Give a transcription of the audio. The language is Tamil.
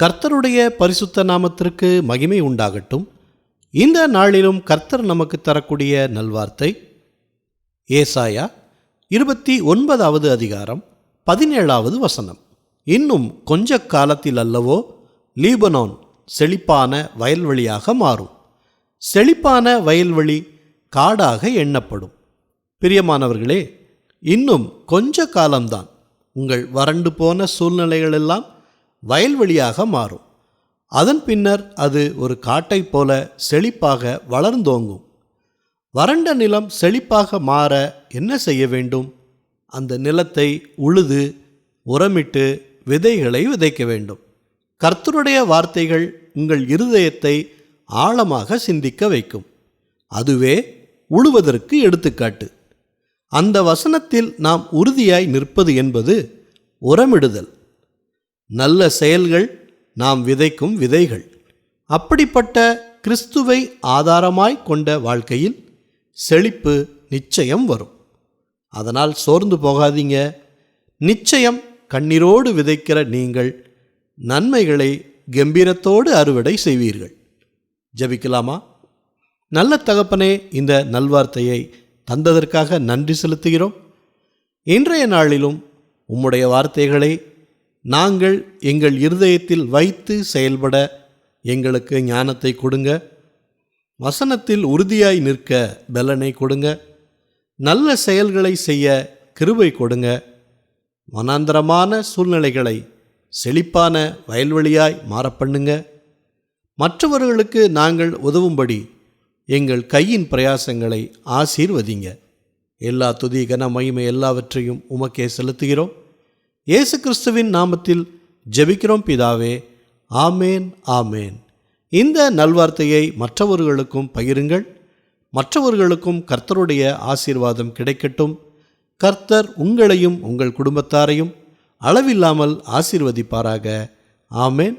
கர்த்தருடைய பரிசுத்த நாமத்திற்கு மகிமை உண்டாகட்டும். இந்த நாளிலும் கர்த்தர் நமக்கு தரக்கூடிய நல்வார்த்தை ஏசாயா 29வது அதிகாரம் 17வது வசனம். இன்னும் கொஞ்ச காலத்தில் அல்லவோ லீபனோன் செழிப்பான வயல்வெளியாக மாறும். செழிப்பான வயல்வெளி காடாக எண்ணப்படும். பிரியமானவர்களே, இன்னும் கொஞ்ச காலம்தான். உங்கள் வறண்டு போன சூழ்நிலைகளெல்லாம் வயல்வெளியாக மாறும். அதன் பின்னர் அது ஒரு காட்டைப் போல செழிப்பாக வளர்ந்தோங்கும். வறண்ட நிலம் செழிப்பாக மாற என்ன செய்ய வேண்டும்? அந்த நிலத்தை உழுது உரமிட்டு விதைகளை விதைக்க வேண்டும். கர்த்தருடைய வார்த்தைகள் உங்கள் இருதயத்தை ஆழமாக சிந்திக்க வைக்கும். அதுவே உழுவதற்கு எடுத்துக்காட்டு. அந்த வசனத்தில் நாம் உறுதியாய் நிற்பது என்பது உரமிடுதல். நல்ல செயல்கள் நாம் விதைக்கும் விதைகள். அப்படிப்பட்ட கிறிஸ்துவை ஆதாரமாய் கொண்ட வாழ்க்கையில் செழிப்பு நிச்சயம் வரும். அதனால் சோர்ந்து போகாதீங்க. நிச்சயம் கண்ணீரோடு விதைக்கிற நீங்கள் நன்மைகளை கம்பீரத்தோடு அறுவடை செய்வீர்கள். ஜெபிக்கலாமா? நல்ல தகப்பனே, இந்த நல்வார்த்தையை தந்ததற்காக நன்றி செலுத்துகிறோம். இன்றைய நாளிலும் உம்முடைய வார்த்தைகளை நாங்கள் எங்கள் இருதயத்தில் வைத்து செயல்பட எங்களுக்கு ஞானத்தை கொடுங்க. வசனத்தில் உறுதியாய் நிற்க பலனை கொடுங்க. நல்ல செயல்களை செய்ய கிருபை கொடுங்க. வனாந்தரமான சூழ்நிலைகளை செழிப்பான வயல்வெளியாய் மாறப்பண்ணுங்க. மற்றவர்களுக்கு நாங்கள் உதவும்படி எங்கள் கையின் பிரயாசங்களை ஆசீர்வதிங்க. எல்லா துதி கன மகிமை எல்லாவற்றையும் உமக்கே செலுத்துகிறோம். இயேசு கிறிஸ்துவின் நாமத்தில் ஜெபிக்கிறோம் பிதாவே. ஆமேன், ஆமேன். இந்த நல்வார்த்தையை மற்றவர்களுக்கும் பகிருங்கள். மற்றவர்களுக்கும் கர்த்தருடைய ஆசீர்வாதம் கிடைக்கட்டும். கர்த்தர் உங்களையும் உங்கள் குடும்பத்தாரையும் அளவில்லாமல் ஆசீர்வதிப்பாராக. ஆமேன்.